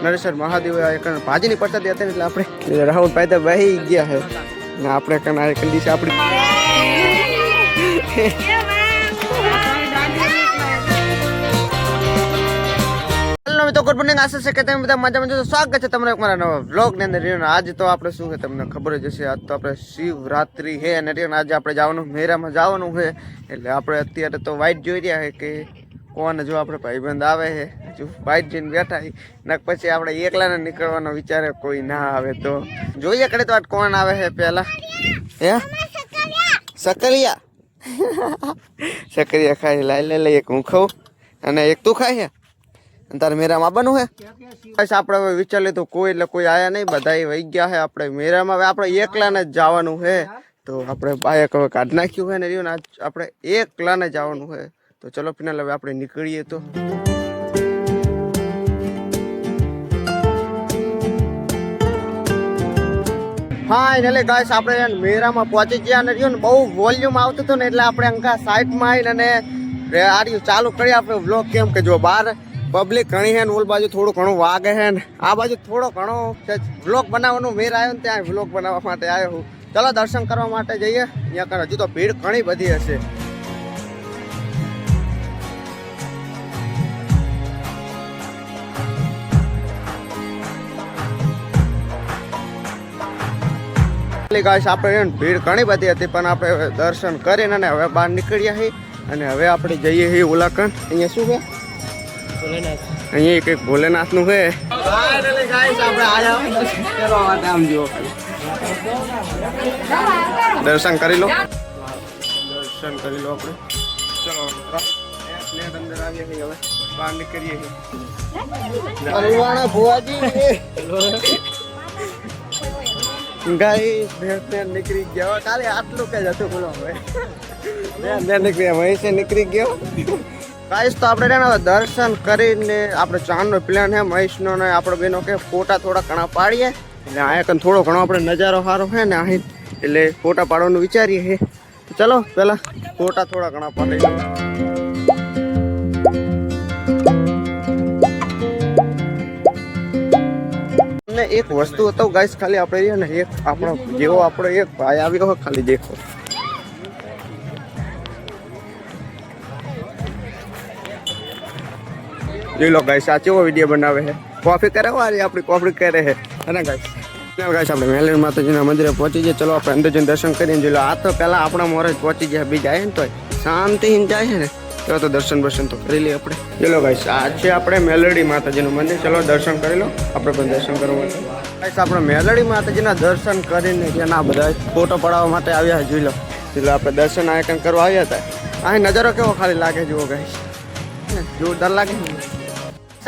નરેશ્વર મહાદેવ ભાજીની પ્રસાદી હતી એટલે આપણે રાહુલ ભાઈ તો વહી ગયા છે ને આપણે કના કંડીશ આપણી તો ગુડ મોર્નિંગ આશા છે કે તમે બધા મજામાં છો. સ્વાગત છે તમારા મારા નવા વ્લોગ ની અંદર. આજ તો આપણે શું છે તમને ખબર જ હશે, આજ તો આપણે શિવરાત્રી છે અને આજે આપણે જવાનું મેરામાં જવાનું છે. એટલે આપણે અત્યારે તો વાઇટ જોઈ રહ્યા છે કે કોણ જો આપણે ભાઈબંધ આવે છે, હજુ વાઇટ જઈને બેઠા ને પછી આપણે એકલાને નીકળવાનો વિચારે કોઈ ના આવે તો જોઈએ કરે તો આજ કોણ આવે છે પહેલા. હે સકરિયા સકરિયા ખાઈ લાઈ લઈ એક હું ખાઉં અને એક તું ખાય છે તારે મેરામાં આવવાનું હે. બસ આપણે હવે વિચાર લીધું કોઈ એટલે કોઈ આયા નહીં, બધા વહી ગયા છે. આપણે મેરામાં હવે આપણે એકલાને જ જવાનું છે તો આપણે બાયક હવે કાઢ નાખ્યું છે ને રહ્યું ને આપણે એકલાને જવાનું છે. તો ચલો ફિનાલ હવે આપણે નીકળીએ. તો ફાઇનલી ગાઈસ આપણે મેરામાં પહોંચી ગયા અને રહ્યું ને બહુ વોલ્યુમ આવતું હતું ને એટલે આપણે અંકા સાઈડમાં આવીને અને આર્યું ચાલુ કરી આપણે વ્લોગ. કેમ કે જો બહાર પબ્લિક ઘણી છે ને ઓલ બાજુ થોડું ઘણું વાગે છે ને આ બાજુ થોડો ઘણો વ્લોગ બનાવવાનું મેર આવ્યો ને ત્યાં વ્લોગ બનાવવા માટે આવ્યો હું. ચલો દર્શન કરવા માટે જઈએ. અહીંયા હજુ તો ભીડ ઘણી બધી હશે. આપણે ભીડ ઘણી બધી હતી પણ આપણે દર્શન કરીને અને હવે બહાર નીકળ્યા છીએ અને હવે આપણે જઈએ છીએ ઉલાકણ. અહીંયા શું છે અહીંયા કઈક ભોલેનાથ નું છે. દર્શન કરી લો, દર્શન કરી લો આપણે. ચલો અંદર આવીએ છીએ, હવે બહાર નીકળીએ છીએ. ગાઈસ નીકળી ગયા કાલે આટલું કઈ જતું બોલો. હવે નીકળ્યા વહી નીકળી ગયો. ગાઈસ તો આપણે હવે દર્શન કરીને આપણે ચાંદનો પ્લાન છે મહેશનો ને આપણે બેનો કે ફોટા થોડા ઘણા પાડીએ. એટલે અહીંયા થોડો ઘણો આપણે નજારો સારો છે ને અહીં એટલે ફોટા પાડવાનું વિચારીએ છીએ. ચલો પેલા ફોટા થોડા ઘણા પાડીએ. એક વસ્તુ હતો ગાઈસ ખાલી આપણે ને એક આપણો જેવો આપણો એક ભાઈ આવ્યો હોય ખાલી દેખો. જોઈ લો ગાઈસ આ કેવો વિડીયો બનાવે છે. કોફી કરે વારી આપણી કોફી કરે છે અને ગાઈસ આપણે મેલડી માતાજીના મંદિરે પહોંચી જાય. ચલો આપણે અંદર જઈને દર્શન કરીને જોઈ લો. આ તો પહેલા આપણા મોરે જ પહોંચી જાય, બીજા આવે ને તો શાંતિ જાય છે ને તો દર્શન બર્શન તો કરી લઈએ આપણે. ચલો ગાઈસ આ છે આપણે મેલડી માતાજીનું મંદિર. ચલો દર્શન કરી લો. આપણે પણ દર્શન કરવા માટે ગાઈસ આપણે મેલડી માતાજીના દર્શન કરીને ત્યાંના બધા ફોટો પડાવવા માટે આવ્યા. જોઈ લો આપણે દર્શન આયકન કરવા આવ્યા હતા. અહીં નજારો કેવો ખાલી લાગે જુઓ ગાઈસ, જોરદાર લાગે.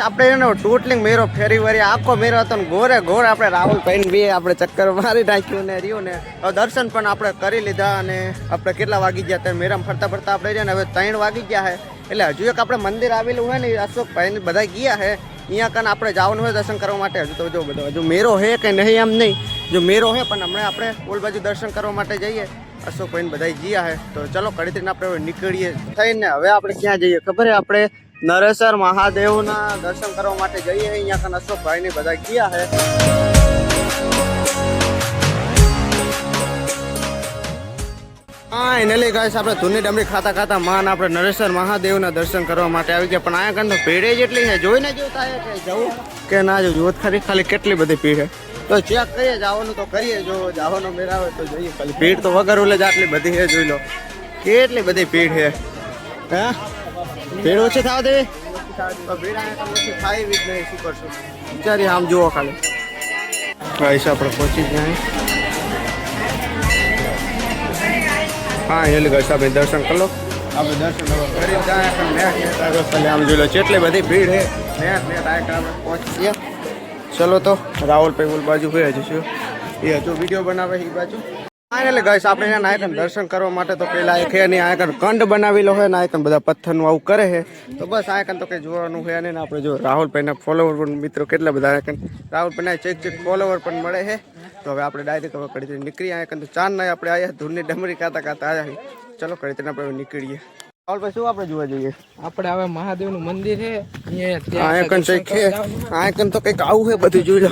આપણે ટોટલિંગ મેરો ફેરી વરી આખો મેરો હતો ને ઘોરે ઘોર આપણે રાહુલ ભાઈ બી આપણે ચક્કર મારી નાખ્યું ને રહ્યું ને દર્શન પણ આપણે કરી લીધા. અને આપણે કેટલા વાગી ગયા ત્યાં મેરામાં ફરતા ફરતા આપણે રહ્યા ને હવે 3 વાગી ગયા છે. એટલે હજુ એક આપણે મંદિર આવેલું હોય ને અશોકભાઈ ને બધા ગયા છે અહીંયા કન આપણે જવાનું હોય દર્શન કરવા માટે. હજુ તો જો બધો હજુ મેરો છે કે નહીં એમ નહીં, જો મેરો છે પણ હમણાં આપણે ઓલ બાજુ દર્શન કરવા માટે જઈએ. અશોકભાઈ ને બધા ગયા છે તો ચલો કડીને આપણે નીકળીએ થઈને. હવે આપણે ક્યાં જઈએ ખબર છે? આપણે નરેશ્વર મહાદેવના દર્શન કરવા માટે જઈએ. અહીંયા કન અશોકભાઈ ને બધા ગયા છે. ફાઇનલી ગાઈસ આપણે ધૂની ડમરી ખાતા ખાતા માન આપણે નરેશ્વર મહાદેવના દર્શન કરવા માટે આવી ગયા. પણ અહીંયા કન તો ભીડ જેટલી છે જોઈને જો થાય કે જવું કે ના જવું ખાલી કેટલી બધી ભીડ છે તો ચેક કરીએ. જવાનું તો કરીએ, જો જવાનો મેળ આવે તો જોઈએ. ખાલી ભીડ તો વગર ઓલે જ આટલી બધી છે. જોઈ લો કેટલી બધી ભીડ છે. હે ભીડ ઓછી થવા દેવી ભીડ ઓછી થાય એવી જ નહીં. શું કરશું વિચારીએ. આમ જુઓ ખાલી ગાઈસ આપણે પહોંચી જાય. હા એટલે ગાઈસ આપણે દર્શન કરી લો. આપણે દર્શન કરી જાય આમ જોઈ લો કેટલી બધી ભીડ છે. આપણે પહોંચી ગયા. ચલો તો રાહુલભાઈ ઓલ બાજુ ગયા જશું, એ હજુ વિડીયો બનાવે એ બાજુ. ફાઇનલી ગાઈસ આપણે અહીંયા નાયકન દર્શન કરવા માટે તો પેલા એક હે નહીં આયકન કંડ બનાવેલો હોય ને આયકન બધા પથ્થરનું આવું કરે છે તો બસ આયકન તો કંઈ જોવાનું હોય ને. આપણે જો રાહુલભાઈના ફોલોવર પણ મિત્રો કેટલા બધા આયકન રાહુલભાઈના ચેક ફોલોવર પણ મળે છે. તો હવે આપણે ડાયરેક્ટ હવે કડી નીકળી આયકન તો ચાંદ ના આપણે આવ્યા ધૂળની ડમરી ખાતા ખાતા આવ્યા. ચલો કડી આપણે નીકળીએ. રાહુલભાઈ શું આપણે જોવા જઈએ? આપણે હવે મહાદેવનું મંદિર છે આયકન છે. આયકન તો કંઈક આવું છે બધું જોઈ લો.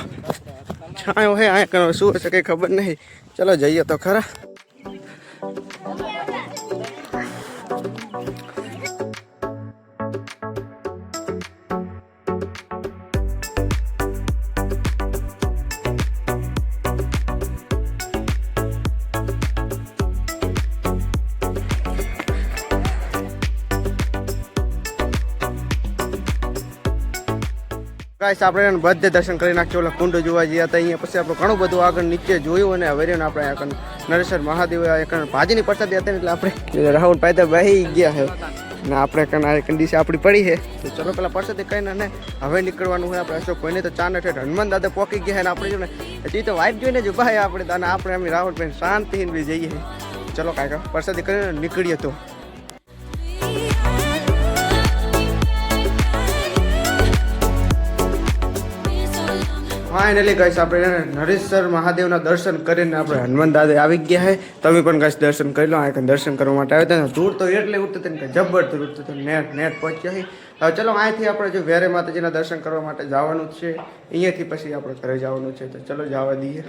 છાયો હે આયકન શું હશે કંઈ ખબર નહીં. ચલો જઈએ તો ખરા. ગાઈસ આપણે બધે દર્શન કરી નાખ્યો. ઓલા કુંડ જોવા જઈએ હતા અહીંયા. પછી આપણે ઘણું બધું આગળ નીચે જોયું અને હવે આપણે આગળ નરેશ્વર મહાદેવ ભાજીની પ્રસાદી હતી એટલે આપણે રાહુલ પાયદા બેસી ગયા છે ને આપણે કંડીસે આપણી પડી છે. તો ચલો પેલા પ્રસાદી કહીને ને હવે નીકળવાનું હોય. આપણે અશોક કોઈને તો ચાને ઠેઠ હનુમાન દાદા પોકી ગયા ને આપણે જો ને હજી તો વાઇટ જોઈને જ ઉભા આપણે અને આપણે એમ રાહુલભાઈ શાંતિથી બી જઈએ. ચલો કાંઈ પ્રસાદી કરીને નીકળીએ તો. ફાઇનલી ગાઈસ આપણે નરેશ્વર મહાદેવના દર્શન કરીને આપણે હનુમાન દાદા આવી ગયા છે. તમે પણ ગાઈસ દર્શન કરી લો. આ દર્શન કરવા માટે આવ્યા હતા. દૂર તો એટલે ઉઠતું હતું કે જબરદસ્ત ઉઠતું હતું. નેટ પહોંચ્યા છે. હવે ચલો અહીંથી આપણે જો વેરે માતાજીના દર્શન કરવા માટે જવાનું છે. અહીંયાથી પછી આપણે ઘરે જવાનું છે. તો ચલો જવા દઈએ.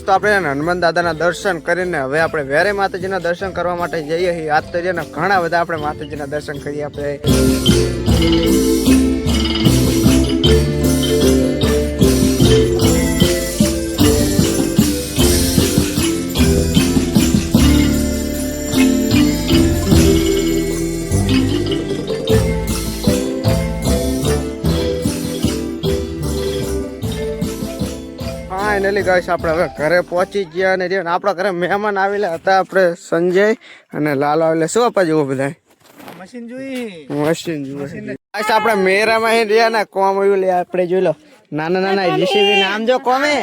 તો આપણે હનુમાન દાદાના દર્શન કરીને હવે આપણે વેરે માતાજીના દર્શન કરવા માટે જઈએ છીએ. આજ તો છે ને ઘણા બધા આપણે માતાજીના દર્શન કરીએ. આપણે ફાઇનલી ગાઈસ આપણે હવે ઘરે પહોંચી ગયા અને આપણા ઘરે મહેમાન આવેલા હતા. આપણે સંજય અને લાલ આવેલા. શું આપવા જેવું બધા મશીન જોઈએ. આપણે મેરામાં રહ્યા ને કોમ આવ્યું આપણે જોઈ લો. નાના નાના જીસીબી નામ જો કોમે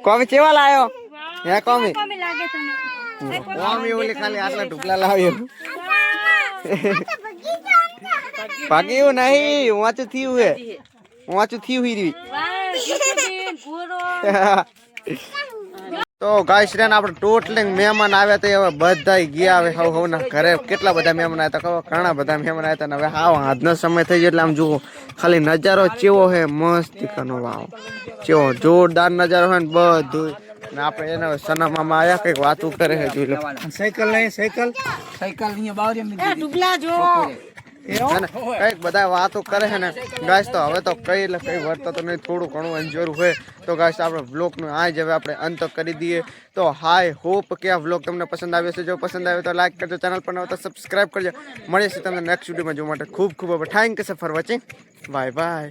કોમી કેવા લાયો હે કોમી કોમી ઓલી ખાલી આટલા ઢુકલા લાવ્યો. ભાગ્યું નહીં વાંચું થયું હે વાંચું થયું હીરી. તો ગાઈસ રે આપણે ટોટલી મહેમાન આવ્યા હતા. હવે બધા ગયા. હવે હવના ઘરે કેટલા બધા મહેમાન આવ્યા હતા. ઘણા બધા મહેમાન આવ્યા હતા. હવે હાવ આજનો સમય થઈ ગયો એટલે આમ જુઓ ખાલી નજારો ચેવો હે મસ્ત નો વાવ ચેવો જોરદાર નજારો હોય ને બધું. આપણે એને સનામામાં આવ્યા કઈક વાતું કરે છે. જોઈ લો સાયકલ નહીં સાયકલ કઈક બધા વાતો કરે છે ને ગાઈસ. તો હવે તો કઈ વર્તા તો નહીં. થોડું ઘણું અંજોરું હોય તો ગાઈસ આપણે વ્લોગનું આ જ હવે આપણે અંત કરી દઈએ. તો હાય હોપ કે આ વ્લોગ તમને પસંદ આવ્યો છે. જો પસંદ આવ્યો તો લાઈક કરજો. ચેનલ પર નવો તો સબસ્ક્રાઈબ કરજો. મળીએ છીએ તમને નેક્સ્ટ વિડીયોમાં જોવા માટે. ખૂબ ખૂબ thank you for watching. Bye bye.